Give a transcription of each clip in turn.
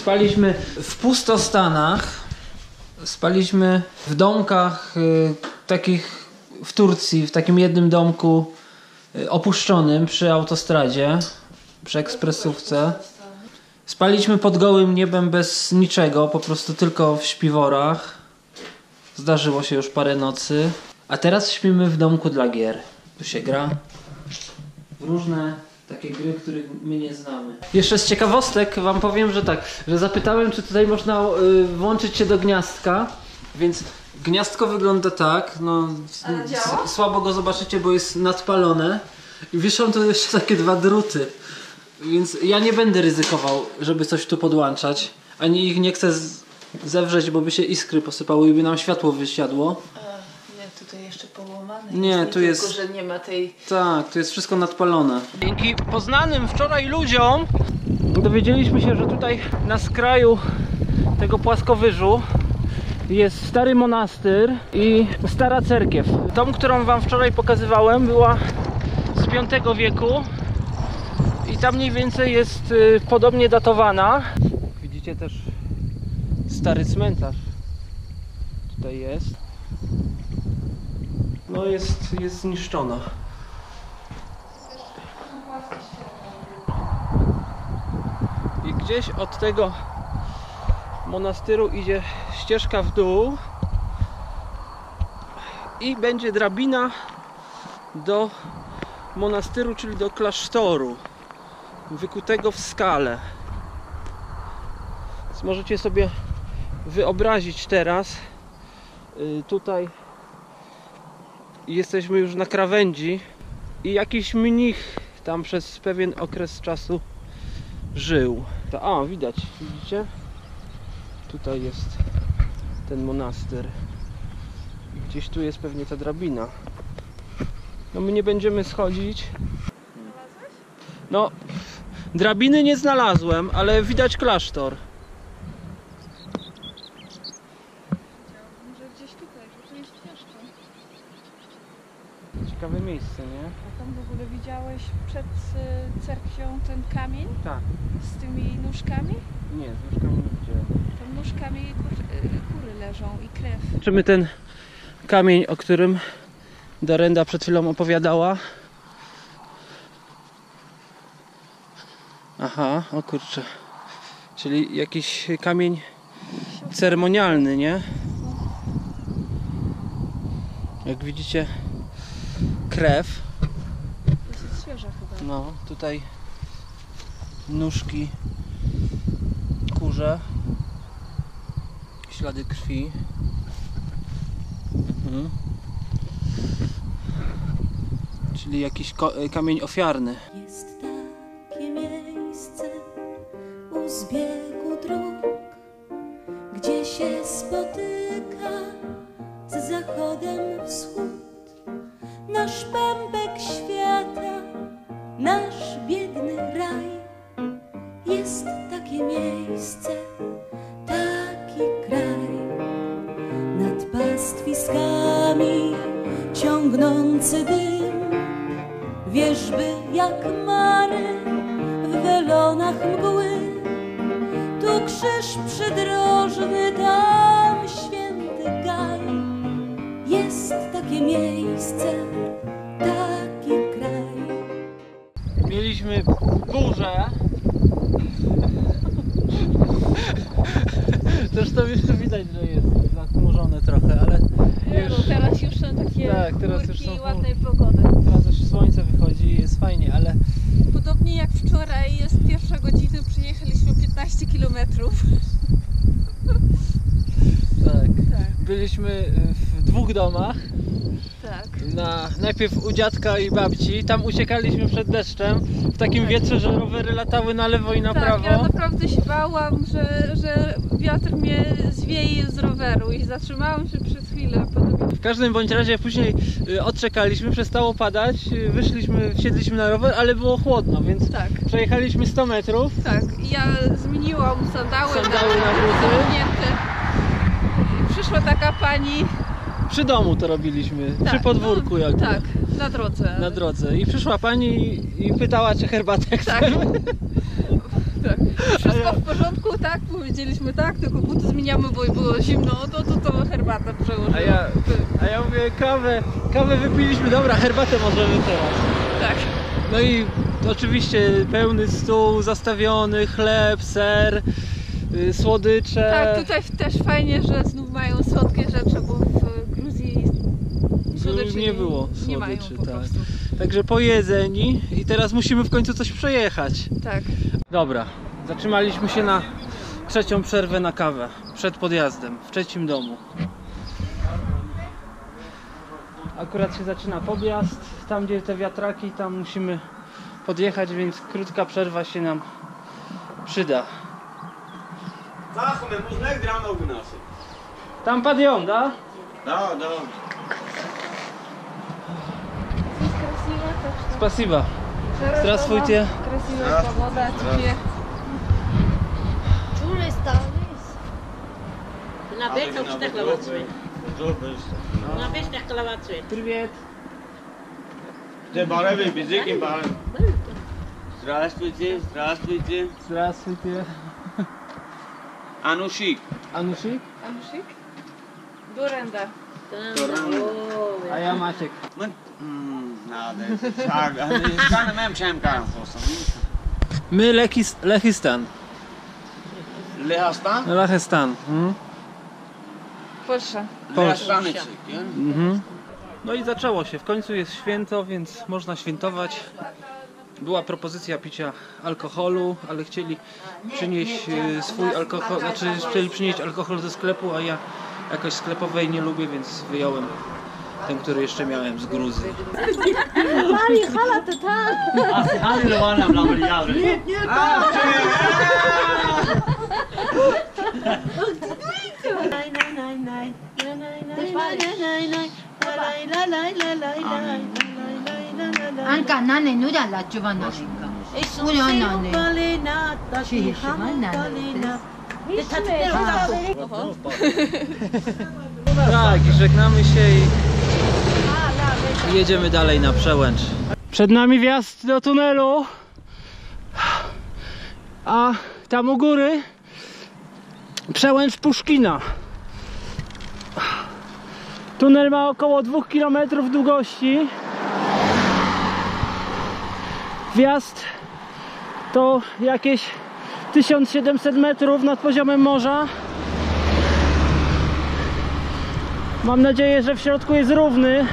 Spaliśmy w pustostanach, spaliśmy w domkach takich w Turcji, w takim jednym domku opuszczonym przy autostradzie, przy ekspresówce. Spaliśmy pod gołym niebem bez niczego, po prostu tylko w śpiworach. Zdarzyło się już parę nocy. A teraz śpimy w domku dla gier. Tu się gra w różne takie gry, których my nie znamy. Jeszcze z ciekawostek wam powiem, że tak, że zapytałem, czy tutaj można włączyć się do gniazdka, więc gniazdko wygląda tak, no słabo go zobaczycie, bo jest nadpalone i wiszą tu jeszcze takie dwa druty, więc ja nie będę ryzykował, żeby coś tu podłączać, ani ich nie chcę zewrzeć, bo by się iskry posypały i by nam światło wysiadło. Tutaj jeszcze połamane. Nie, tu jest. Tylko, że nie ma tej. Tak, tu jest wszystko nadpalone. Dzięki poznanym wczoraj ludziom dowiedzieliśmy się, że tutaj na skraju tego płaskowyżu jest stary monastyr i stara cerkiew. Tą, którą wam wczoraj pokazywałem, była z V wieku i ta mniej więcej jest podobnie datowana. Widzicie też stary cmentarz. Tutaj jest. No jest zniszczona. I gdzieś od tego monastyru idzie ścieżka w dół i będzie drabina do monastyru, czyli do klasztoru wykutego w skale. Więc możecie sobie wyobrazić teraz tutaj jesteśmy już na krawędzi i jakiś mnich tam przez pewien okres czasu żył. A, widać, widzicie? Tutaj jest ten monastyr. Gdzieś tu jest pewnie ta drabina. No my nie będziemy schodzić. No, drabiny nie znalazłem, ale widać klasztor. Ciekawe miejsce, nie? A tam w ogóle widziałeś przed cerkwią ten kamień? Tak. Z tymi nóżkami? Nie, z nóżkami nie widziałem. Tam nóżkami kury leżą i krew. Zobaczymy ten kamień, o którym Dorenda przed chwilą opowiadała. Aha, o kurczę. Czyli jakiś kamień ceremonialny, nie? Jak widzicie, krew. Dosyć świeża chyba. No, tutaj nóżki kurze, ślady krwi. Czyli jakiś kamień ofiarny. Jest takie miejsce u zbiegu dróg, gdzie się spotyka z zachodem wschód. Nasz pępek świata, nasz biedny raj. Jest takie miejsce, taki kraj. Nad pastwiskami ciągnący dym, wierzby jak mary w welonach mgły. Tu krzyż przydrożny, tam święty Gaj. Jest takie miejsce, taki kraj. Mieliśmy burzę. Zresztą jeszcze widać, że jest zachmurzone trochę, ale Nie, już... no teraz już są takie Tak, teraz już są ładnej pogody. Teraz już słońce wychodzi i jest fajnie, ale... Podobnie jak wczoraj, jest pierwsza godzina, przyjechaliśmy 15 km. Tak. Byliśmy w dwóch domach. Tak. Najpierw u dziadka i babci, tam uciekaliśmy przed deszczem, w takim wietrze, że rowery latały na lewo i na prawo. Ja naprawdę się bałam, że wiatr mnie zwieje z roweru i zatrzymałam się przez chwilę. W każdym bądź razie później odczekaliśmy, przestało padać, wsiedliśmy na rower, ale było chłodno, więc przejechaliśmy 100 metrów. Tak, ja zmieniłam sandały na buty. Przyszła taka pani. Przy domu to robiliśmy, przy podwórku jakby. Tak, na drodze. Na drodze. I przyszła pani i pytała, czy herbatę chcemy. Tak. Wszystko w porządku, tak? Powiedzieliśmy tak, tylko buty zmieniamy, bo było zimno, to herbatę przełożymy. A ja mówię, kawę wypiliśmy, dobra, herbatę możemy teraz. Tak. No i oczywiście pełny stół, zastawiony, chleb, ser, słodycze. Tak, tutaj też fajnie, że znów mają słodkie rzeczy, bo w Gruzji słodyczy nie było nie mają słodyczy, po tak. prostu. Także pojedzeni i teraz musimy w końcu coś przejechać. Tak. Dobra, zatrzymaliśmy się na trzecią przerwę na kawę przed podjazdem, w trzecim domu. Akurat się zaczyna podjazd, tam gdzie te wiatraki, tam musimy podjechać, więc krótka przerwa się nam przyda. Tam podjął, da? Да. Спасибо. Здравствуйте. Красивая погода, тебе. Na bieżniach 4 kilowatów. Na bieżniach kilowatów. Привет. Ты барабе бизики бар. Здравствуйте, здравствуйте. Здравствуйте. Анушик. Anusik? Anusik? Durenda. A ja Maciek. Nada. Saga. Kan mem chem kan khosam. My Lechistan. Lehastan? Lechestan. Polsza. Lehastaniczyk, No i zaczęło się. W końcu jest święto, więc można świętować. Była propozycja picia alkoholu, ale chcieli przynieść swój alkohol, znaczy chcieli przynieść alkohol ze sklepu, a ja jakoś sklepowej nie lubię, więc wyjąłem ten, który jeszcze miałem z Gruzji. Anka nane nuda la giovana. Uno nane. Tak, i żegnamy się i jedziemy dalej na Przełęcz. Przed nami wjazd do tunelu, a tam u góry Przełęcz Puszkina. Tunel ma około 2 km długości. Wjazd to jakieś 1700 metrów nad poziomem morza. Mam nadzieję, że w środku jest równy.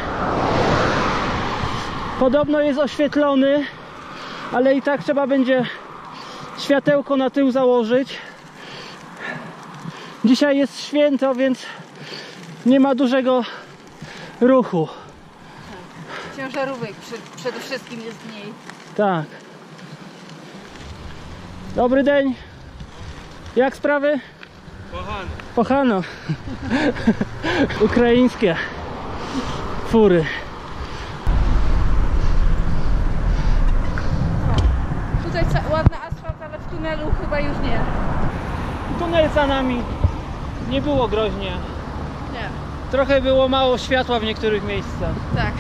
Podobno jest oświetlony, ale i tak trzeba będzie światełko na tył założyć. Dzisiaj jest święto, więc nie ma dużego ruchu. Ciężarówek przede wszystkim jest mniej. Tak. Dobry dzień. Jak sprawy? Pochano. Ukraińskie fury. Tutaj ładny asfalt, ale w tunelu chyba już nie. Tunel za nami. Nie było groźnie. Nie. Trochę było mało światła w niektórych miejscach. Tak.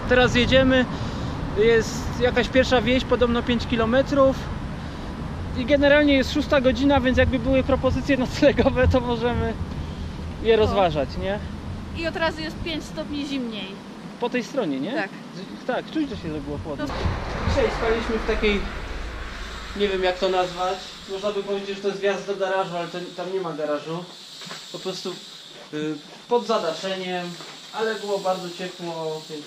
Teraz jedziemy. Jest jakaś pierwsza wieś, podobno 5 km. I generalnie jest 6 godzina, więc jakby były propozycje noclegowe, to możemy je rozważać, nie? I od razu jest 5 stopni zimniej. Po tej stronie, nie? Tak. Tak, czuć, że się zrobiło chłodno. Dzisiaj spaliśmy w takiej, nie wiem jak to nazwać, można by powiedzieć, że to jest wjazd do garażu, ale tam nie ma garażu. Po prostu pod zadaszeniem, ale było bardzo ciepło, więc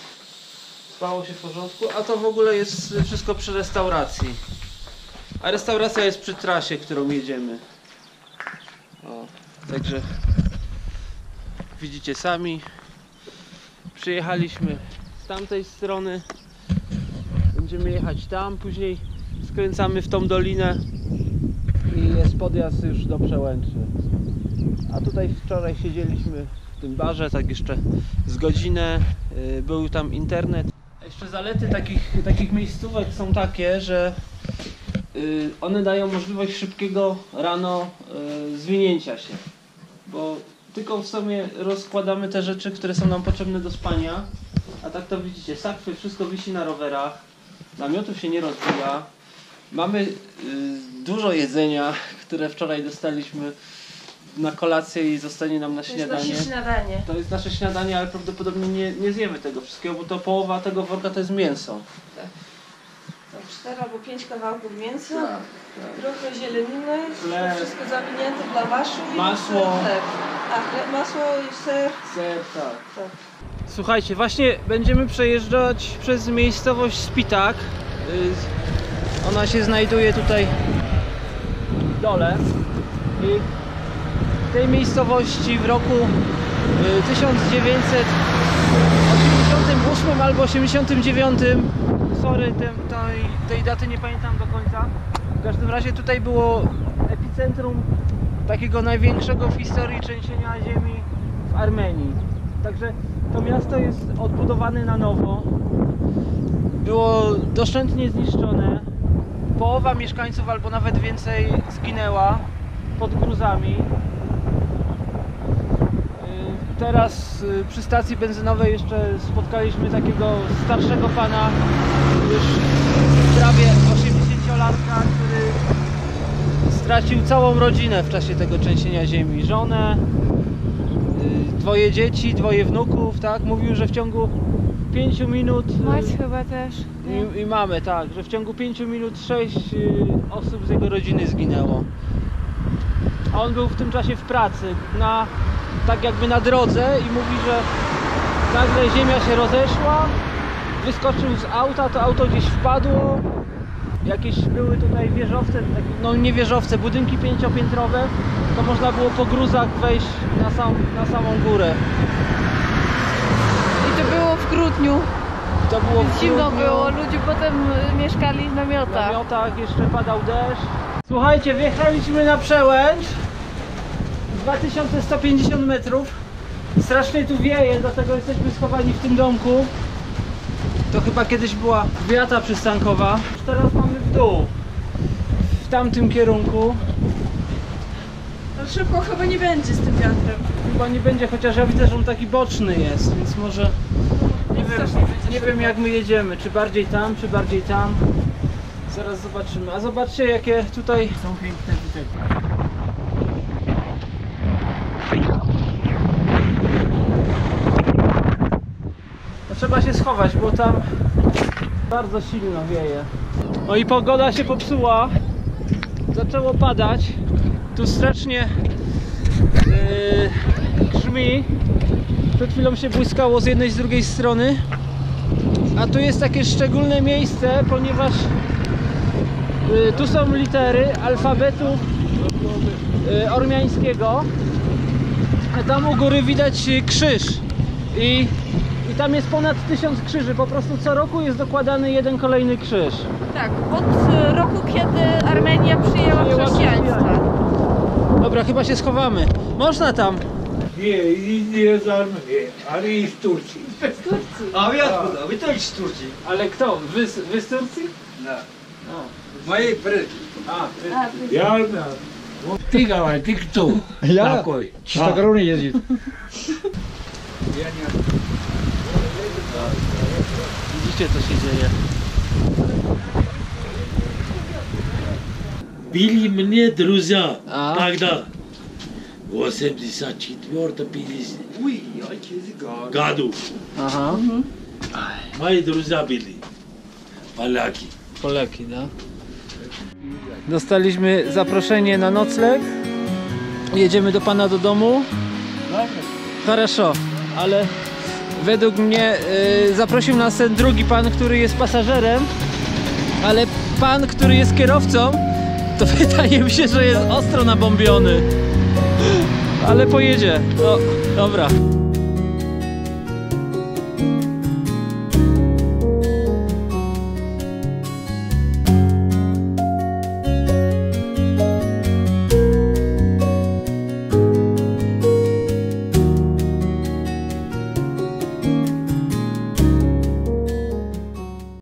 spało się w porządku. A to w ogóle jest wszystko przy restauracji. A restauracja jest przy trasie, którą jedziemy. O, także widzicie sami. Przyjechaliśmy z tamtej strony. Będziemy jechać tam, później skręcamy w tą dolinę i jest podjazd już do Przełęczy. A tutaj wczoraj siedzieliśmy w tym barze, tak jeszcze z godzinę. Był tam internet. A jeszcze zalety takich miejscówek są takie, że one dają możliwość szybkiego rano zwinięcia się, bo tylko w sumie rozkładamy te rzeczy, które są nam potrzebne do spania, a tak to widzicie, sakwy, wszystko wisi na rowerach, namiotów się nie rozbija, Mamy dużo jedzenia, które wczoraj dostaliśmy na kolację i zostanie nam na śniadanie. To jest nasze śniadanie. To jest nasze śniadanie, ale prawdopodobnie nie zjemy tego wszystkiego, bo to połowa tego worka to jest mięso. Tak. Tam 4 albo 5 kawałków mięsa, Tak. trochę zieleniny, Chleb. wszystko zawinięte w lawaszu i Masło. chleb. Masło i ser. Ser, tak. Tak. Słuchajcie, właśnie będziemy przejeżdżać przez miejscowość Spitak. Ona się znajduje tutaj w dole. I w tej miejscowości w roku 1988 albo 89, sorry, tej daty nie pamiętam do końca. W każdym razie tutaj było epicentrum takiego największego w historii trzęsienia ziemi w Armenii. Także to miasto jest odbudowane na nowo. Było doszczętnie zniszczone. Połowa mieszkańców albo nawet więcej zginęła pod gruzami. Teraz przy stacji benzynowej jeszcze spotkaliśmy takiego starszego pana, już prawie 80-latka, który stracił całą rodzinę w czasie tego trzęsienia ziemi. Żonę, 2 dzieci, 2 wnuków, tak? Mówił, że w ciągu 5 minut... Mać chyba też. I mamy, tak, że w ciągu 5 minut 6 osób z jego rodziny zginęło. A on był w tym czasie w pracy, tak jakby na drodze i mówi, że nagle ziemia się rozeszła, wyskoczył z auta, to auto gdzieś wpadło. Jakieś były tutaj wieżowce, no nie wieżowce, budynki 5-piętrowe, to można było po gruzach wejść na samą górę. I to było w grudniu. To było w Zimno grudniu. było, ludzie potem mieszkali w W namiotach. namiotach jeszcze padał deszcz. Słuchajcie, wjechaliśmy na przełęcz 2150 metrów. Strasznie tu wieje, dlatego jesteśmy schowani w tym domku. To chyba kiedyś była wiata przystankowa. Teraz mamy w dół, w tamtym kierunku. Ale szybko chyba nie będzie z tym wiatrem. Chyba nie będzie, chociaż ja widzę, że on taki boczny jest, więc może nie wiem jak my jedziemy, czy bardziej tam, czy bardziej tam. Zaraz zobaczymy. A zobaczcie, jakie tutaj są piękne widoki. No, trzeba się schować, bo tam bardzo silno wieje. No i pogoda się popsuła. Zaczęło padać. Tu strasznie grzmi. Przed chwilą się błyskało z jednej i z drugiej strony. A tu jest takie szczególne miejsce, ponieważ tu są litery alfabetu ormiańskiego, a tam u góry widać krzyż i tam jest ponad 1000 krzyży. Po prostu co roku jest dokładany jeden kolejny krzyż. Tak, od roku, kiedy Armenia przyjęła chrześcijaństwo. Dobra, chyba się schowamy. Można tam. Nie z Armenii, ale i z Turcji. A ja wy też z Turcji. Ale kto? Wy z Turcji? Moje предки. Я Ты говори, ты кто? Я Такой. чистокровный ездит. Widzicie, co się dzieje. Били мне друзья А? тогда. 84-50 году. Aha. Мои друзья были. Поляки. Polaki, no. Dostaliśmy zaproszenie na nocleg. Jedziemy do pana do domu. Хорошо, ale według mnie zaprosił nas ten drugi pan, który jest pasażerem, ale pan, który jest kierowcą, to wydaje mi się, że jest ostro nabombiony. Ale pojedzie. No, dobra.